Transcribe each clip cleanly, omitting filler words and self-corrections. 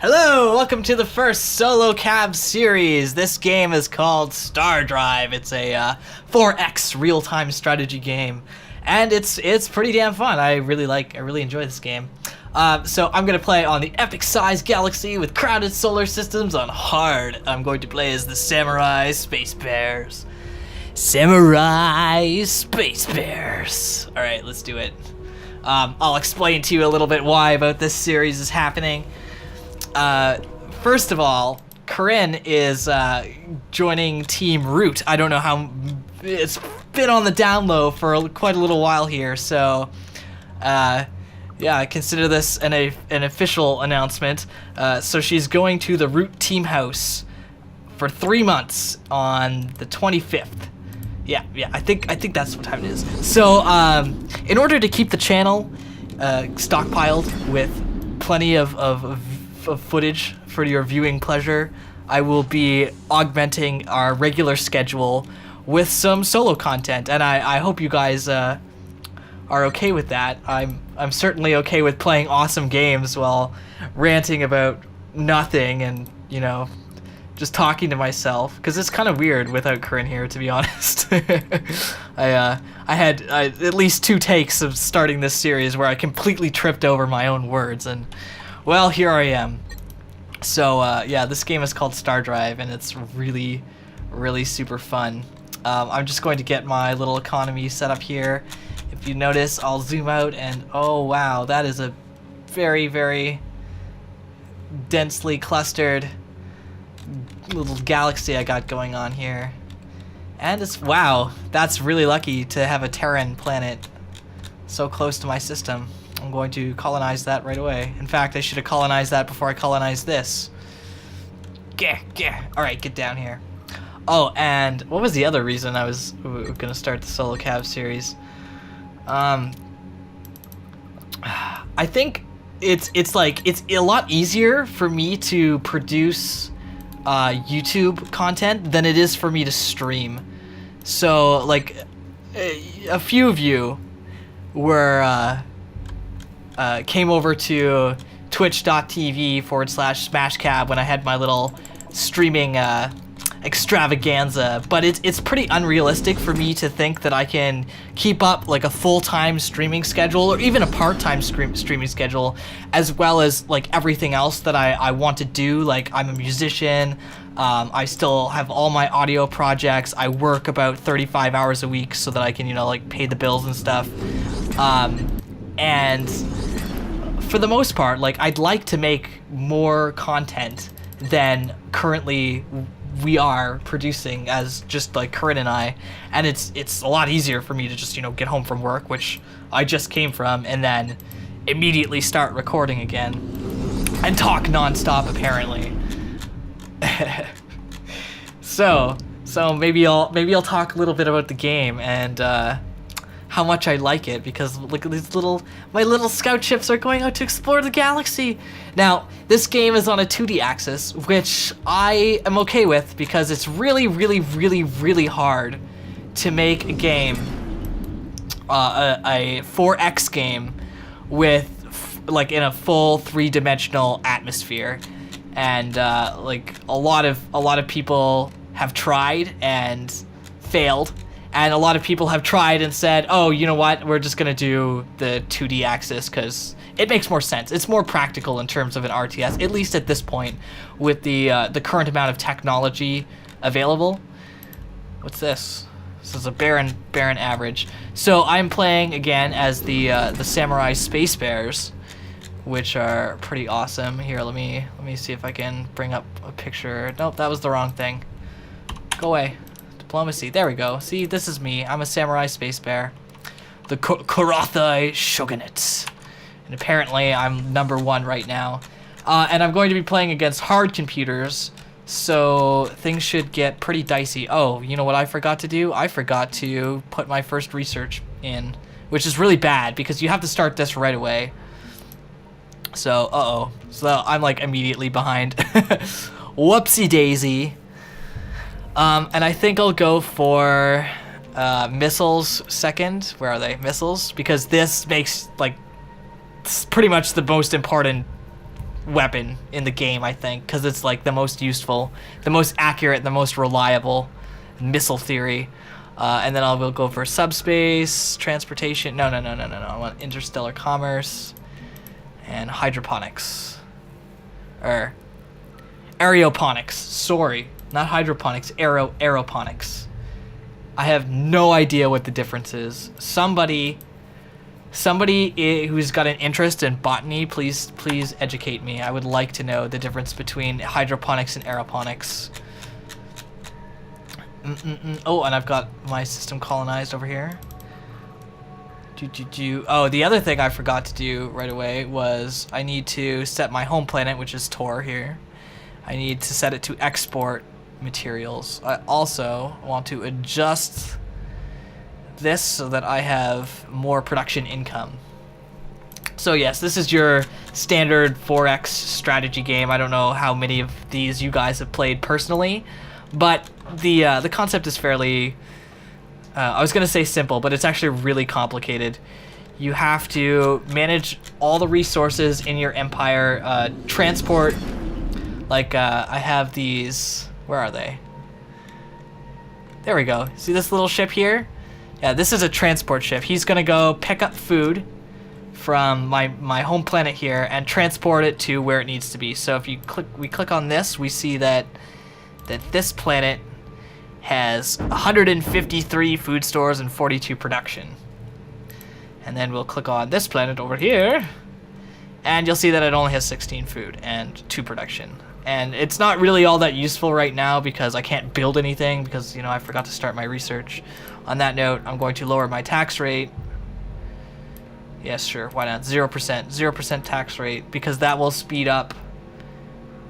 Hello, welcome to the first SoloKAB series. This game is called Stardrive. It's a 4X real-time strategy game, and it's pretty damn fun. I really enjoy this game. So I'm gonna play on the epic-sized galaxy with crowded solar systems on hard. I'm going to play as the Samurai Space Bears. Samurai Space Bears. All right, let's do it. I'll explain to you a little bit why about this series is happening. First of all, Coryn is joining Team Root. I don't know how, it's been on the down low for quite a little while here, so yeah, I consider this an official announcement. So she's going to the Root Team House for 3 months on the 25th. Yeah, I think that's what time it is. So, in order to keep the channel stockpiled with plenty of footage for your viewing pleasure, I will be augmenting our regular schedule with some solo content, and I hope you guys are okay with that. I'm certainly okay with playing awesome games while ranting about nothing and, you know, just talking to myself, because it's kind of weird without Coryn here, to be honest. I had at least 2 takes of starting this series where I completely tripped over my own words, and well, here I am. So yeah, this game is called Stardrive, and it's really super fun. I'm just going to get my little economy set up here. If you notice, I'll zoom out, and oh wow, that is a very densely clustered little galaxy I got going on here. And it's, wow, that's really lucky to have a Terran planet so close to my system. I'm going to colonize that right away. In fact, I should have colonized that before I colonized this. Alright, get down here. Oh, and what was the other reason I was gonna start the SoloKAB series? I think it's a lot easier for me to produce YouTube content than it is for me to stream. So, like, a few of you were came over to twitch.tv/SmashKAB when I had my little streaming extravaganza, but it's pretty unrealistic for me to think that I can keep up like a full-time streaming schedule or even a part-time streaming schedule, as well as like everything else that I want to do. Like, I'm a musician, I still have all my audio projects, I work about 35 hours a week so that I can, you know, like pay the bills and stuff, and for the most part, like, I'd like to make more content than currently we are producing as just like Coryn and I, and it's a lot easier for me to just, you know, get home from work, which I just came from, and then immediately start recording again and talk non-stop apparently. so maybe I'll talk a little bit about the game and how much I like it, because look at these my little scout ships are going out to explore the galaxy. Now, this game is on a 2D axis, which I am okay with, because it's really hard to make a game, a 4X game with like in a full 3-dimensional atmosphere, and like a lot of people have tried and failed. And a lot of people have tried and said, oh, you know what, we're just going to do the 2D axis because it makes more sense. It's more practical in terms of an RTS, at least at this point, with the current amount of technology available. What's this? This is a barren average. So I'm playing, again, as the Samurai Space Bears, which are pretty awesome. Here, let me see if I can bring up a picture. Nope, that was the wrong thing. Go away. Diplomacy. There we go. See, this is me. I'm a Samurai Space Bear. The Karathai Shogunate. And apparently I'm #1 right now. And I'm going to be playing against hard computers, so things should get pretty dicey. Oh, you know what I forgot to do? I forgot to put my first research in, which is really bad because you have to start this right away. So, So I'm like immediately behind. Whoopsie daisy. And I think I'll go for missiles second. Where are they? Missiles? Because this makes, like, pretty much the most important weapon in the game, I think, because it's like the most useful, the most accurate, the most reliable missile theory. And then we'll go for subspace, transportation. No. I want interstellar commerce and hydroponics. Or aeroponics. Sorry, not hydroponics. Aeroponics. I have no idea what the difference is. Somebody who's got an interest in botany, please educate me. I would like to know the difference between hydroponics and aeroponics. Oh, and I've got my system colonized over here. Oh, the other thing I forgot to do right away was I need to set my home planet, which is Tor here. I need to set it to export materials. I also want to adjust this so that I have more production income. So yes, this is your standard 4X strategy game. I don't know how many of these you guys have played personally, but the concept is fairly, I was gonna say simple, but it's actually really complicated. You have to manage all the resources in your empire, transport, like I have these, where are they? There we go. See this little ship here? Yeah, this is a transport ship. He's gonna go pick up food from my home planet here and transport it to where it needs to be. So if we click on this, we see that this planet has 153 food stores and 42 production. And then we'll click on this planet over here, and you'll see that it only has 16 food and 2 production. And it's not really all that useful right now because I can't build anything because, you know, I forgot to start my research. On that note, I'm going to lower my tax rate. Yes, sure, why not? 0%. 0% tax rate, because that will speed up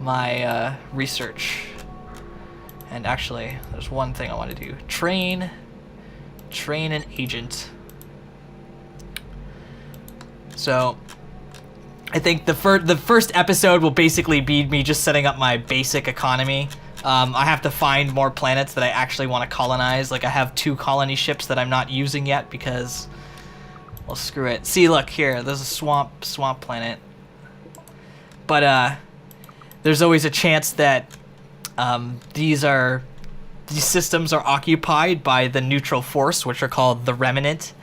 my research. And actually, there's one thing I want to do. Train an agent. So, I think the first episode will basically be me just setting up my basic economy. I have to find more planets that I actually want to colonize. Like, I have 2 colony ships that I'm not using yet because, well, screw it. See, look here, there's a swamp planet. But there's always a chance that these systems are occupied by the neutral force, which are called the remnant.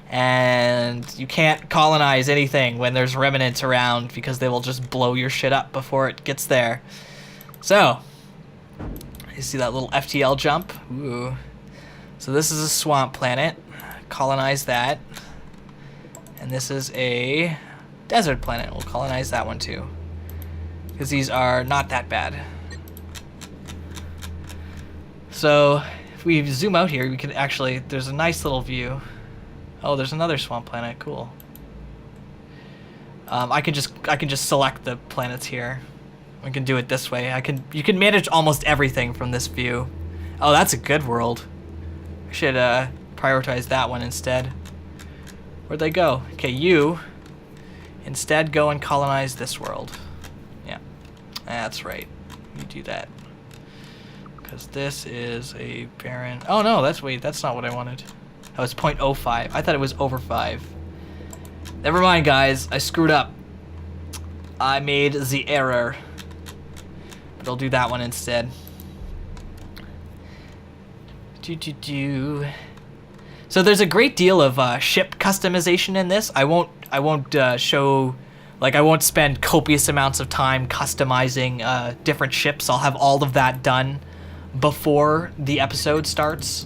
And you can't colonize anything when there's remnants around because they will just blow your shit up before it gets there. So, you see that little FTL jump? Ooh. So this is a swamp planet. Colonize that. And this is a desert planet. We'll colonize that one too, because these are not that bad. So if we zoom out here, we can actually, there's a nice little view. Oh, there's another swamp planet. Cool. I can just select the planets here. We can do it this way. You can manage almost everything from this view. Oh, that's a good world. I should prioritize that one instead. Where'd they go? Okay, you instead go and colonize this world. Yeah, that's right. You do that. Because this is a barren... Oh no, that's not what I wanted. Oh, it's 0.05. I thought it was over 5. Never mind, guys. I screwed up. I made the error. But I'll do that one instead. So there's a great deal of ship customization in this. I won't show, like, I won't spend copious amounts of time customizing different ships. I'll have all of that done before the episode starts.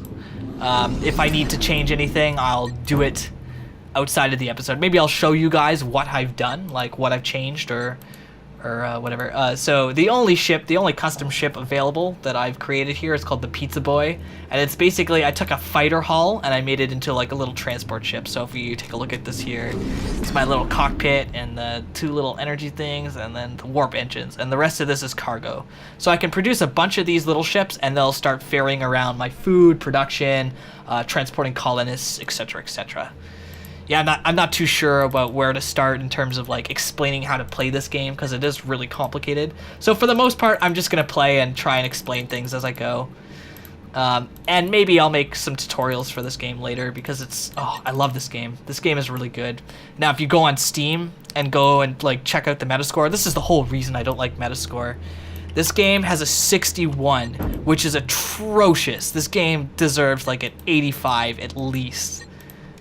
If I need to change anything, I'll do it outside of the episode. Maybe I'll show you guys what I've done, like what I've changed or whatever. So the only custom ship available that I've created here is called the Pizza Boy, and it's basically, I took a fighter hull and I made it into like a little transport ship. So if you take a look at this here, it's my little cockpit and the 2 little energy things and then the warp engines, and the rest of this is cargo. So I can produce a bunch of these little ships and they'll start ferrying around my food production, transporting colonists, etc., etc. Yeah, I'm not too sure about where to start in terms of like explaining how to play this game, because it is really complicated. So for the most part, I'm just gonna play and try and explain things as I go. And maybe I'll make some tutorials for this game later, because I love this game. This game is really good. Now, if you go on Steam and go and like check out the Metascore. This is the whole reason I don't like Metascore. This game has a 61, which is atrocious. This game deserves like an 85 at least.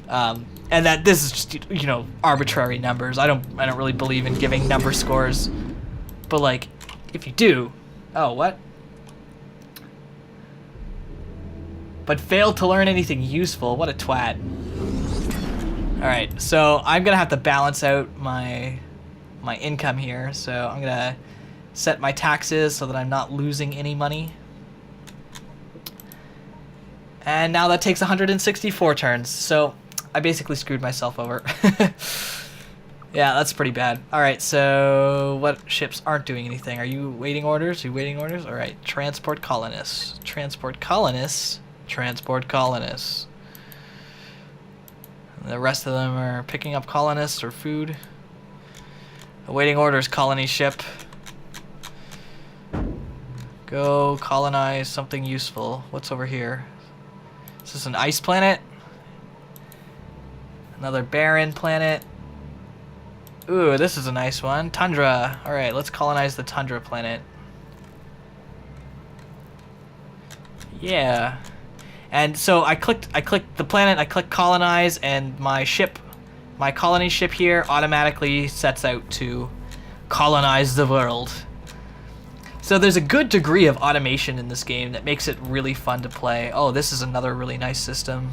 And that this is just, you know, arbitrary numbers. I don't really believe in giving number scores. But like, if you do, oh, what? But failed to learn anything useful. What a twat. All right, so I'm gonna have to balance out my income here. So I'm gonna set my taxes so that I'm not losing any money. And now that takes 164 turns. So I basically screwed myself over. Yeah, that's pretty bad. All right, so what ships aren't doing anything? Are you waiting orders? Are you waiting orders? All right, transport colonists. Transport colonists. Transport colonists. And the rest of them are picking up colonists or food. Awaiting orders, colony ship. Go colonize something useful. What's over here? Is this an ice planet? Another barren planet. Ooh, this is a nice one. Tundra. All right, let's colonize the tundra planet. Yeah. And so I clicked the planet, I clicked colonize, and my colony ship here automatically sets out to colonize the world. So there's a good degree of automation in this game that makes it really fun to play. Oh, this is another really nice system.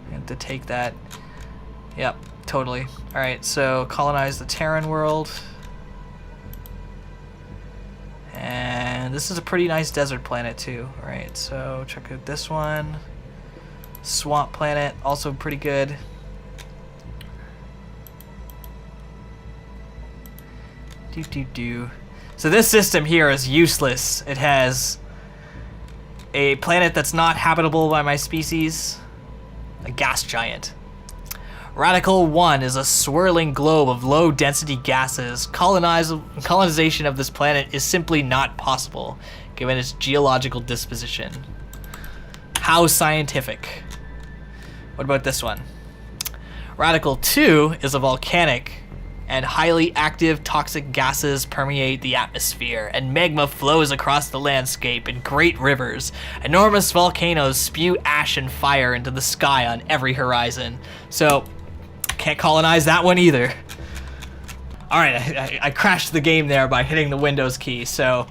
I have to take that. Yep, totally. All right, so colonize the Terran world. And this is a pretty nice desert planet too. All right, so check out this one. Swamp planet, also pretty good. So this system here is useless. It has a planet that's not habitable by my species, a gas giant. Radical 1 is a swirling globe of low-density gases. Colonization of this planet is simply not possible, given its geological disposition. How scientific. What about this one? Radical 2 is a volcanic, and highly active toxic gases permeate the atmosphere, and magma flows across the landscape in great rivers. Enormous volcanoes spew ash and fire into the sky on every horizon. So, can't colonize that one either. All right, I crashed the game there by hitting the Windows key, so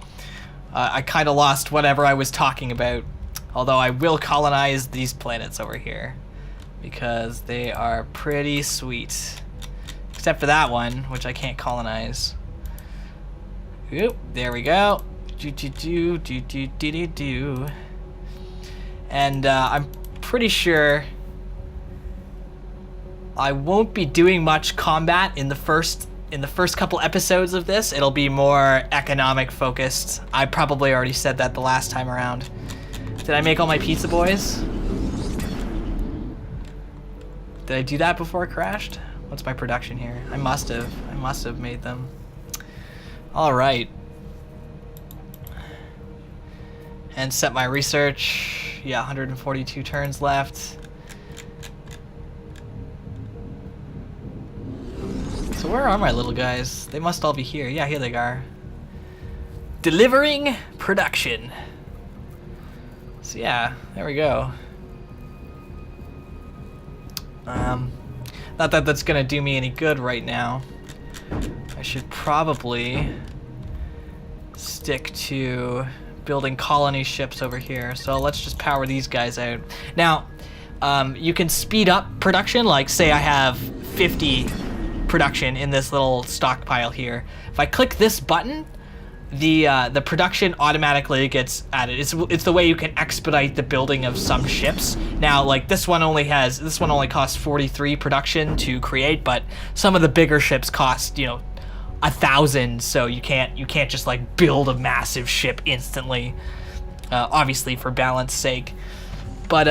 I kind of lost whatever I was talking about. Although I will colonize these planets over here, because they are pretty sweet. Except for that one, which I can't colonize. Oop, there we go. And I'm pretty sure I won't be doing much combat in the first couple episodes of this. It'll be more economic focused. I probably already said that the last time around. Did I make all my pizza boys? Did I do that before it crashed? What's my production here? I must have made them. All right. And set my research. Yeah, 142 turns left. So where are my little guys? They must all be here. Yeah, here they are. Delivering production. So yeah, there we go. Not that that's gonna do me any good right now. I should probably stick to building colony ships over here. So let's just power these guys out. Now, you can speed up production. Like say I have 50 production in this little stockpile here. If I click this button, the production automatically gets added. It's the way you can expedite the building of some ships. Now, like this one only costs 43 production to create, but some of the bigger ships cost, you know, 1,000. So you can't just like build a massive ship instantly. Obviously for balance sake, but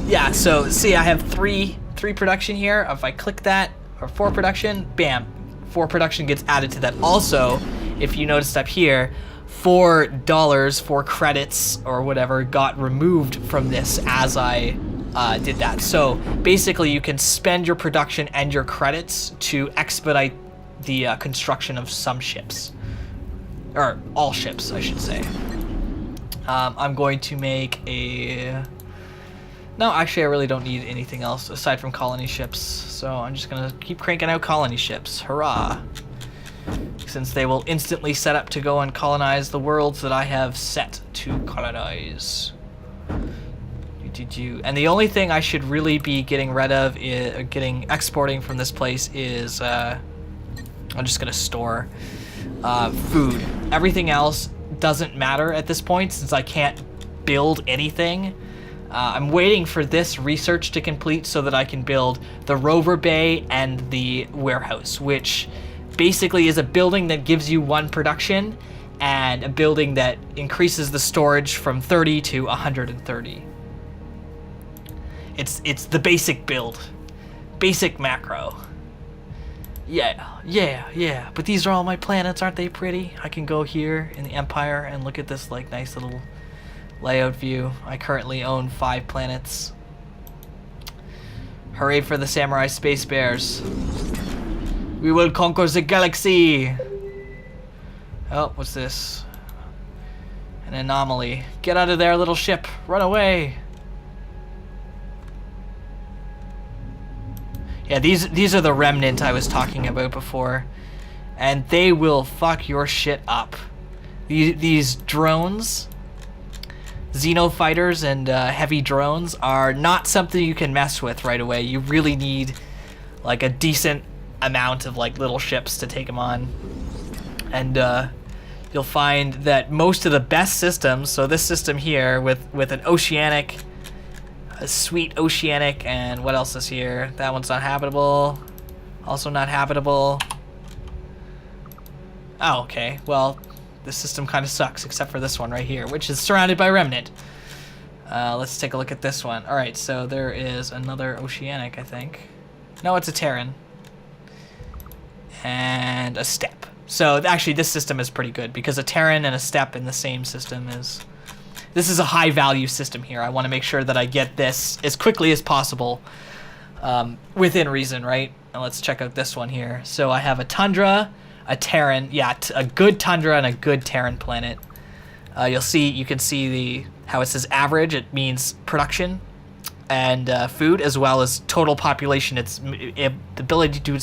yeah. So see, I have three production here. If I click that, or 4 production, bam. 4 production gets added to that. Also, if you noticed up here, $4 for credits or whatever got removed from this as I did that. So basically you can spend your production and your credits to expedite the construction of some ships. Or all ships, I should say. I'm going to make a... No, actually I really don't need anything else aside from colony ships. So I'm just going to keep cranking out colony ships. Hurrah! Since they will instantly set up to go and colonize the worlds that I have set to colonize. And the only thing I should really be getting rid of, exporting from this place is, I'm just gonna store food. Everything else doesn't matter at this point since I can't build anything. I'm waiting for this research to complete so that I can build the rover bay and the warehouse, which basically is a building that gives you 1 production and a building that increases the storage from 30 to 130. It's the basic build. Basic macro. Yeah. But these are all my planets, aren't they pretty? I can go here in the Empire and look at this like nice little layout view. I currently own 5 planets. Hooray for the Samurai Space Bears. We will conquer the galaxy! Oh, what's this? An anomaly. Get out of there, little ship. Run away. Yeah, these are the remnant I was talking about before. And they will fuck your shit up. These drones, Xenofighters and heavy drones, are not something you can mess with right away. You really need like a decent amount of like little ships to take them on. And you'll find that most of the best systems, so this system here with an oceanic, a sweet oceanic, and what else is here? That one's not habitable. Also not habitable. Oh, okay. Well, this system kind of sucks, except for this one right here, which is surrounded by remnant. Let's take a look at this one. All right, so there is another oceanic, I think. No, it's a Terran. And a steppe. So actually, this system is pretty good because a Terran and a steppe in the same system is... This is a high value system here. I want to make sure that I get this as quickly as possible within reason, right? And let's check out this one here. So I have a Tundra, a Terran, yeah, a good Tundra and a good Terran planet. You can see how it says average. It means production and food as well as total population. It's the ability to...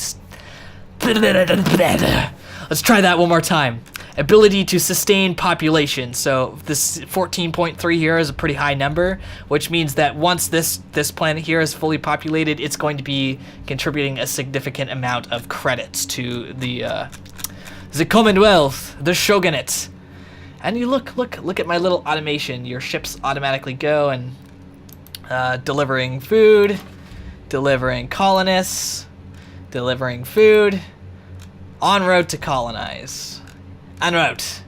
Let's try that one more time. Ability to sustain population. So this 14.3 here is a pretty high number, which means that once this planet here is fully populated, it's going to be contributing a significant amount of credits to the Commonwealth, the Shogunate. And you look at my little automation. Your ships automatically go and delivering food, delivering colonists, delivering food, en route to colonize. En route.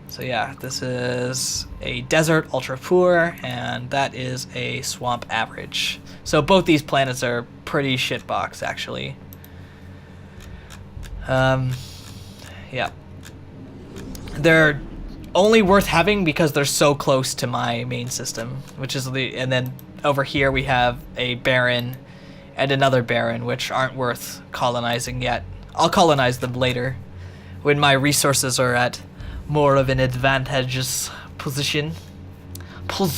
So yeah, this is a desert ultra poor, and that is a swamp average. So both these planets are pretty shitbox, actually. Yeah. They're only worth having because they're so close to my main system, which is and then over here we have a Baron and another Baron, which aren't worth colonizing yet. I'll colonize them later when my resources are at more of an advantageous position. So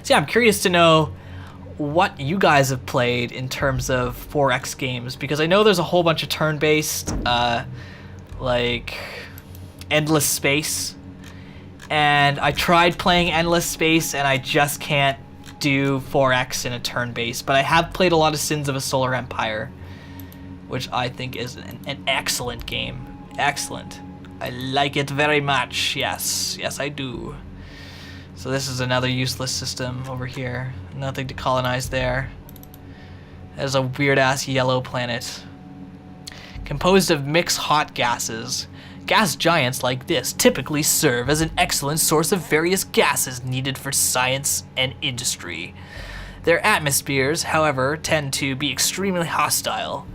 yeah, I'm curious to know what you guys have played in terms of 4X games, because I know there's a whole bunch of turn-based, like Endless Space, and I tried playing Endless Space and I just can't do 4X in a turn-based, but I have played a lot of Sins of a Solar Empire, which I think is an excellent game. Excellent. I like it very much. Yes, I do. So this is another useless system over here. Nothing to colonize there. There's a weird-ass yellow planet. Composed of mixed hot gases. Gas giants like this typically serve as an excellent source of various gases needed for science and industry. Their atmospheres, however, tend to be extremely hostile.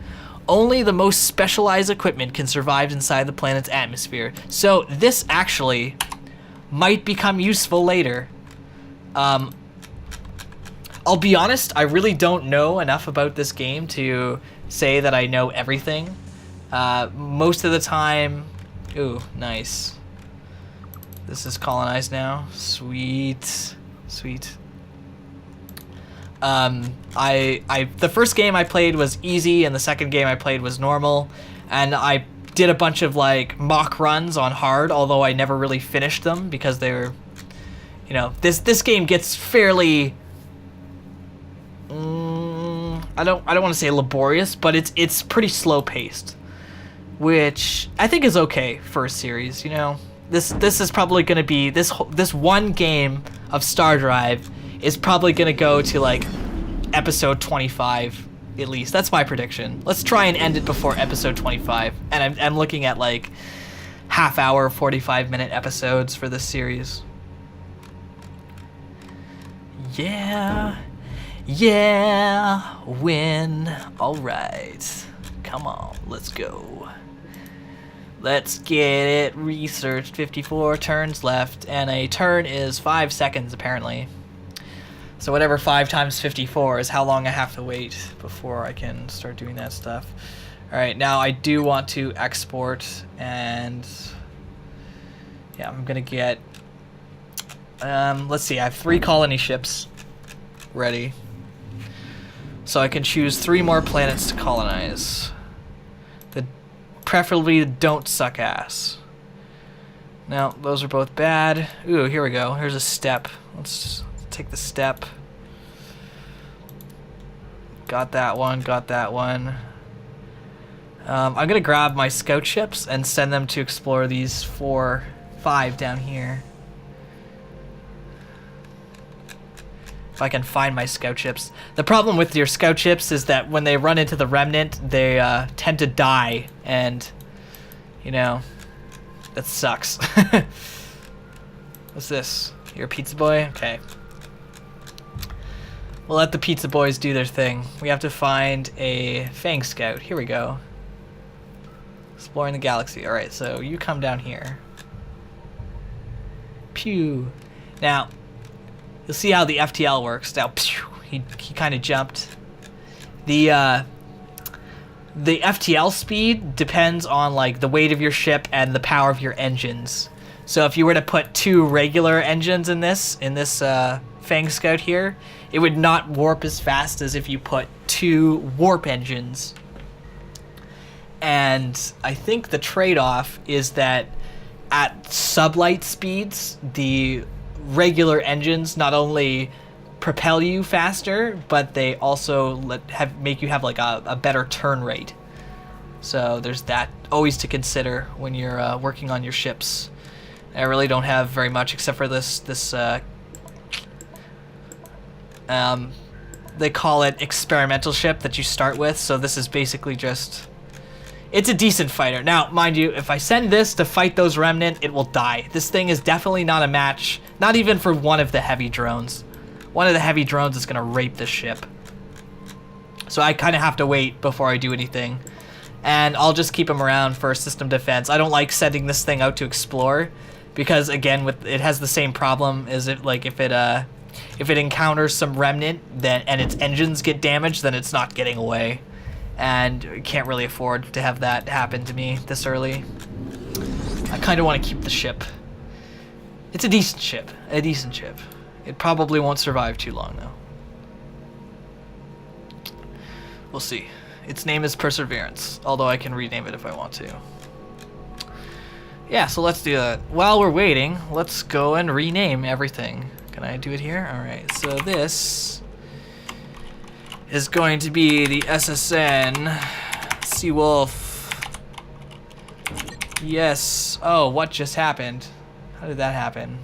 Only the most specialized equipment can survive inside the planet's atmosphere. So this actually might become useful later. I'll be honest, I really don't know enough about this game to say that I know everything. Most of the time... Ooh, nice. This is colonized now. Sweet. Sweet. The first game I played was easy, and the second game I played was normal. And I did a bunch of, like, mock runs on hard, although I never really finished them because they were... You know, this game gets fairly... I don't want to say laborious, but it's pretty slow paced, which I think is okay for a series. You know, this is probably going to be this one game of Stardrive is probably going to go to like episode 25 at least. That's my prediction. Let's try and end it before episode 25, and I'm looking at like half-hour, 45-minute episodes for this series. Yeah, win. All right. Come on, let's go. Let's get it researched. 54 turns left, and a turn is 5 seconds, apparently. So whatever 5 times 54 is how long I have to wait before I can start doing that stuff. All right, now I do want to export, and yeah, I'm gonna get, let's see, I have 3 colony ships ready. So I can choose 3 more planets to colonize. Preferably don't suck ass. Now, those are both bad. Ooh, here we go. Here's a step. Let's take the step. Got that one, got that one. I'm gonna grab my scout ships and send them to explore these 5 down here. If I can find my scout ships. The problem with your scout ships is that when they run into the remnant, they tend to die, and you know, that sucks. What's this? You're a pizza boy? Okay. We'll let the pizza boys do their thing. We have to find a Fang Scout. Here we go. Exploring the galaxy. Alright, so you come down here. Pew. Now, you'll see how the FTL works. Now, he kind of jumped. The FTL speed depends on like the weight of your ship and the power of your engines. So if you were to put 2 regular engines in this Fang Scout here, it would not warp as fast as if you put 2 warp engines. And I think the trade-off is that at sublight speeds, the regular engines not only propel you faster, but they also make you have like a better turn rate. So there's that always to consider when you're working on your ships. I really don't have very much except for this they call it experimental ship that you start with. So this is basically just, it's a decent fighter. Now, mind you, if I send this to fight those remnant, it will die. This thing is definitely not a match, not even for one of the heavy drones. One of the heavy drones is gonna rape this ship. So I kind of have to wait before I do anything. And I'll just keep him around for system defense. I don't like sending this thing out to explore, because again, it has the same problem as if it encounters some remnant and its engines get damaged, then it's not getting away. And I can't really afford to have that happen to me this early. I kind of want to keep the ship. It's a decent ship. It probably won't survive too long, though. We'll see. Its name is Perseverance, although I can rename it if I want to. Yeah, so let's do that. While we're waiting, let's go and rename everything. Can I do it here? Alright, so this is going to be the SSN Seawolf. Yes. Oh, what just happened? How did that happen?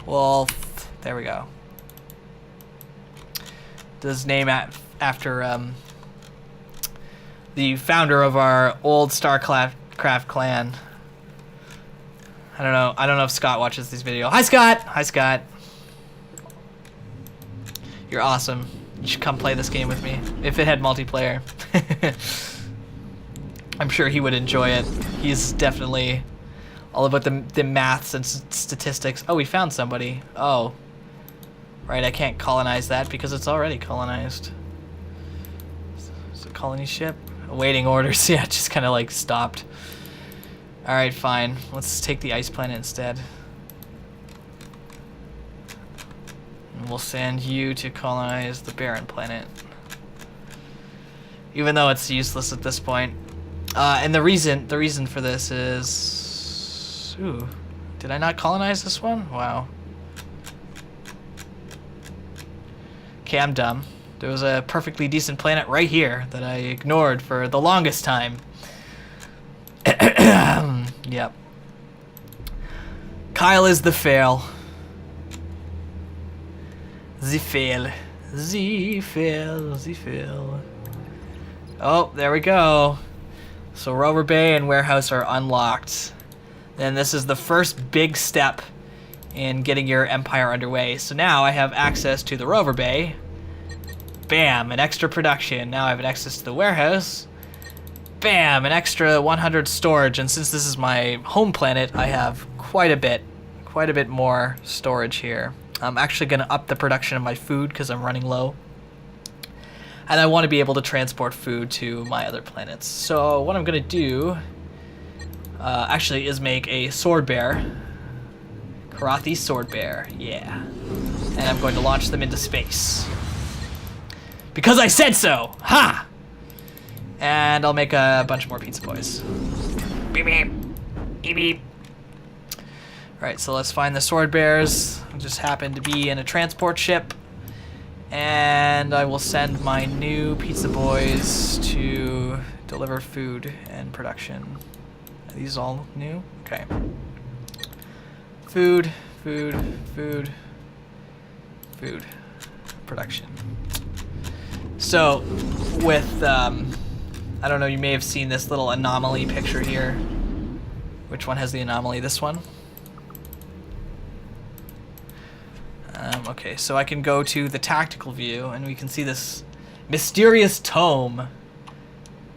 Wolf. There we go. Does name after the founder of our old StarCraft clan. I don't know if Scott watches these videos. Hi, Scott. Hi, Scott. You're awesome. You should come play this game with me if it had multiplayer. I'm sure he would enjoy it. He's definitely all about the maths and statistics. Oh, we found somebody. Oh. Right, I can't colonize that because it's already colonized. It's a colony ship. Awaiting orders. Yeah, it just kind of like stopped. Alright, fine. Let's take the ice planet instead. And we'll send you to colonize the barren planet. Even though it's useless at this point. And the reason for this is... Ooh. Did I not colonize this one? Wow. Okay, I'm dumb. There was a perfectly decent planet right here that I ignored for the longest time. Yep. Kyle is the fail. The fail. The fail. The fail. Oh, there we go. So Rover Bay and Warehouse are unlocked. Then this is the first big step in getting your empire underway. So now I have access to the Rover Bay. Bam, an extra production. Now I have an access to the warehouse. Bam, an extra 100 storage. And since this is my home planet, I have quite a bit more storage here. I'm actually going to up the production of my food because I'm running low. And I want to be able to transport food to my other planets. So what I'm going to do actually is make a sword bear. Karathi sword bear, yeah. And I'm going to launch them into space. Because I said so! Ha! And I'll make a bunch more pizza boys. Beep beep. Beep beep. Alright, so let's find the sword bears. I just happen to be in a transport ship. And I will send my new pizza boys to deliver food and production. Are these all new? Okay. Food, food, food, food, production. So, with, I don't know, you may have seen this little anomaly picture here. Which one has the anomaly? This one? Okay, so I can go to the tactical view, and we can see this mysterious tome.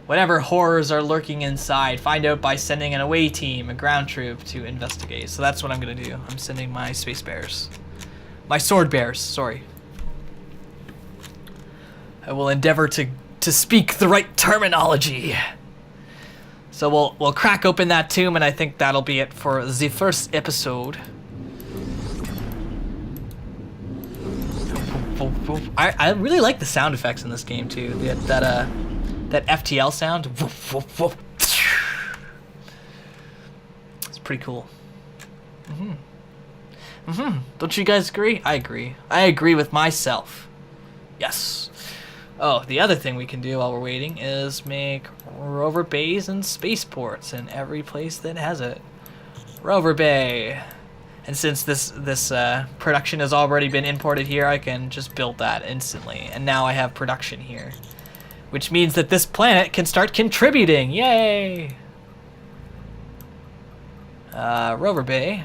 Whatever horrors are lurking inside, find out by sending an away team, a ground troop, to investigate. So that's what I'm going to do. I'm sending my space bears. My sword bears, sorry. I will endeavor to speak the right terminology. So we'll crack open that tomb, and I think that'll be it for the first episode. I really like the sound effects in this game too. That FTL sound. It's pretty cool. Don't you guys agree? I agree. I agree with myself. Yes. Oh, the other thing we can do while we're waiting is make rover bays and spaceports in every place that has it. Rover Bay. And since this production has already been imported here, I can just build that instantly. And now I have production here. Which means that this planet can start contributing. Yay! Rover Bay.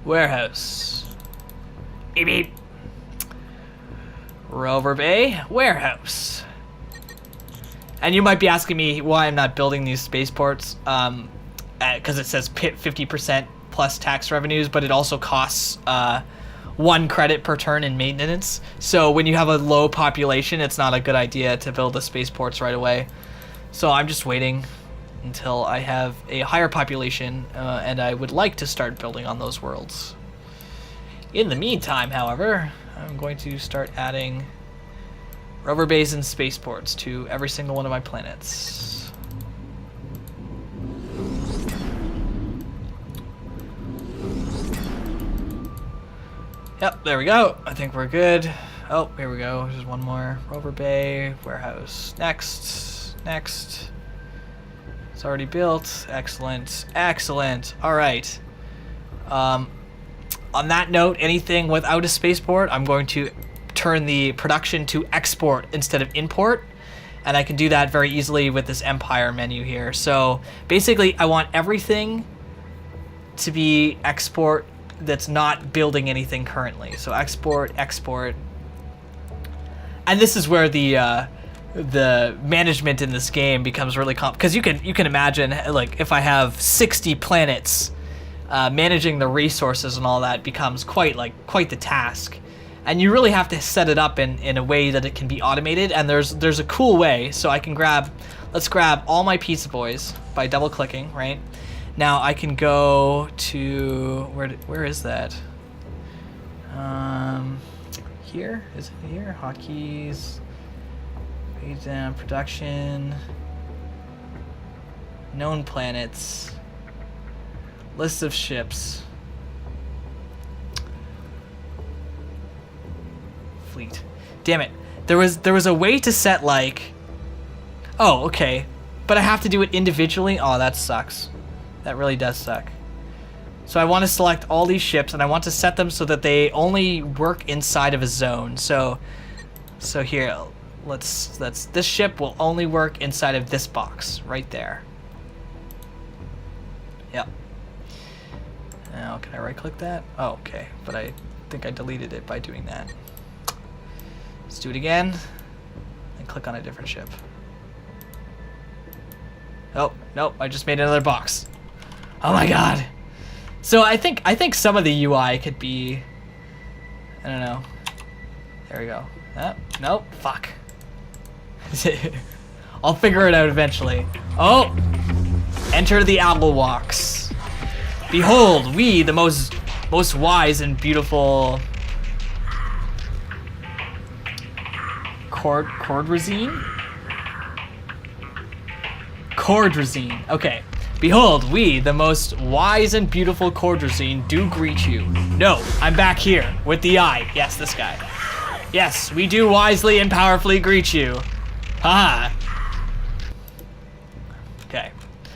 Warehouse. Beep beep. Rover Bay. Warehouse. And you might be asking me why I'm not building these spaceports. Because it says 50% plus tax revenues, but it also costs 1 credit per turn in maintenance. So when you have a low population, it's not a good idea to build the spaceports right away. So I'm just waiting until I have a higher population, and I would like to start building on those worlds. In the meantime, however, I'm going to start adding rover bays and spaceports to every single one of my planets. Yep, there we go. I think we're good. Oh, here we go. There's one more. Rover Bay, warehouse. Next. Next. It's already built. Excellent. Excellent. All right. On that note, anything without a spaceport, I'm going to turn the production to export instead of import. And I can do that very easily with this Empire menu here. So basically, I want everything to be export that's not building anything currently. So export, export. And this is where the the management in this game becomes really because you can imagine, like, if I have 60 planets, managing the resources and all that becomes quite the task, and you really have to set it up in a way that it can be automated. And there's a cool way. So I can let's grab all my pizza boys by double clicking. Right now I can go to where is that? Here, is it here? Hotkeys, page down, production, known planets, list of ships, fleet. Damn it. There was a way to set, like, oh, okay, but I have to do it individually. Oh, that sucks. That really does suck. So I want to select all these ships, and I want to set them so that they only work inside of a zone. So here, this ship will only work inside of this box right there. Yep. Now, can I right-click that? Oh, okay, but I think I deleted it by doing that. Let's do it again, and click on a different ship. Oh, nope, I just made another box. Oh my god. So I think some of the UI could be, I don't know. There we go. Nope, fuck. I'll figure it out eventually. Oh! Enter the owl walks. Behold, we, the most wise and beautiful Cordrazine? Cordrazine. Okay. Behold, we, the most wise and beautiful Cordrazine, do greet you. No, I'm back here with the eye. Yes, this guy. Yes, we do wisely and powerfully greet you. Haha. Okay.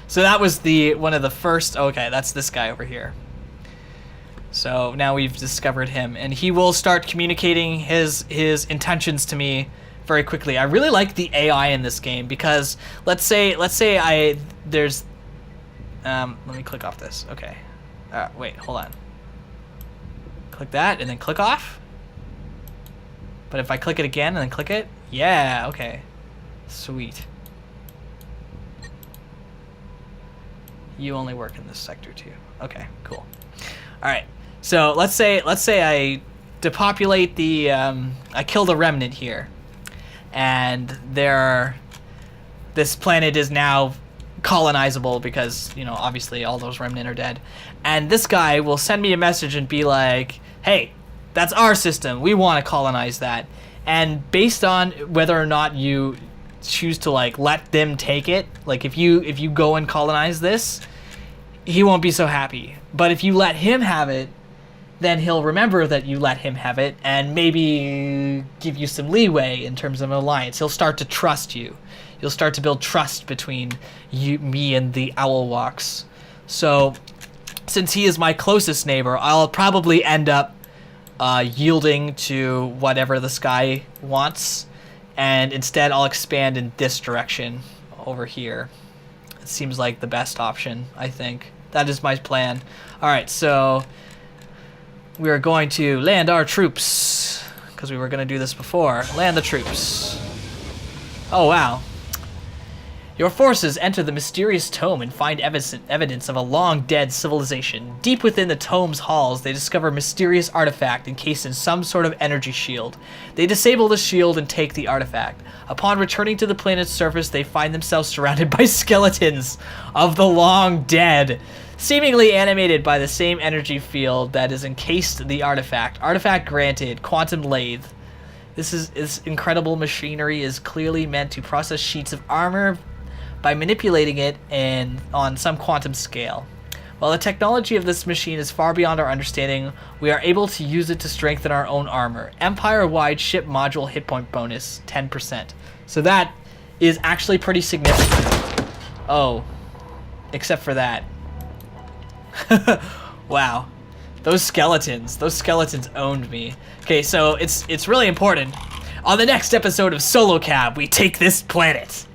So that was one of the first. Okay, that's this guy over here. So now we've discovered him, and he will start communicating his intentions to me very quickly. I really like the AI in this game because let's say there's let me click off this. Okay. Wait, hold on. Click that and then click off. But if I click it again and then click it, yeah, okay. Sweet. You only work in this sector too. Okay, cool. All right. So let's say I depopulate the I kill the remnant here, and this planet is now colonizable because, you know, obviously all those remnant are dead. And this guy will send me a message and be like, hey, that's our system, we want to colonize that. And based on whether or not you choose to, like, let them take it, like if you go and colonize this, he won't be so happy. But if you let him have it, then he'll remember that you let him have it and maybe give you some leeway in terms of an alliance. He'll start to trust you. You'll start to build trust between me and the owl walks. So since he is my closest neighbor, I'll probably end up yielding to whatever this guy wants, and instead I'll expand in this direction over here. It seems like the best option, I think. That is my plan. All right, so we are going to land our troops because we were going to do this before. Land the troops. Oh, wow. Your forces enter the mysterious tome and find evidence of a long-dead civilization. Deep within the tome's halls, they discover a mysterious artifact encased in some sort of energy shield. They disable the shield and take the artifact. Upon returning to the planet's surface, they find themselves surrounded by skeletons of the long dead, seemingly animated by the same energy field that is encased the artifact. Artifact granted, quantum lathe. This incredible machinery is clearly meant to process sheets of armor by manipulating it on some quantum scale. While the technology of this machine is far beyond our understanding, we are able to use it to strengthen our own armor. Empire-wide ship module hit point bonus, 10%. So that is actually pretty significant. Oh, except for that. Wow. Those skeletons owned me. Okay, so it's really important. On the next episode of SoloKAB, we take this planet.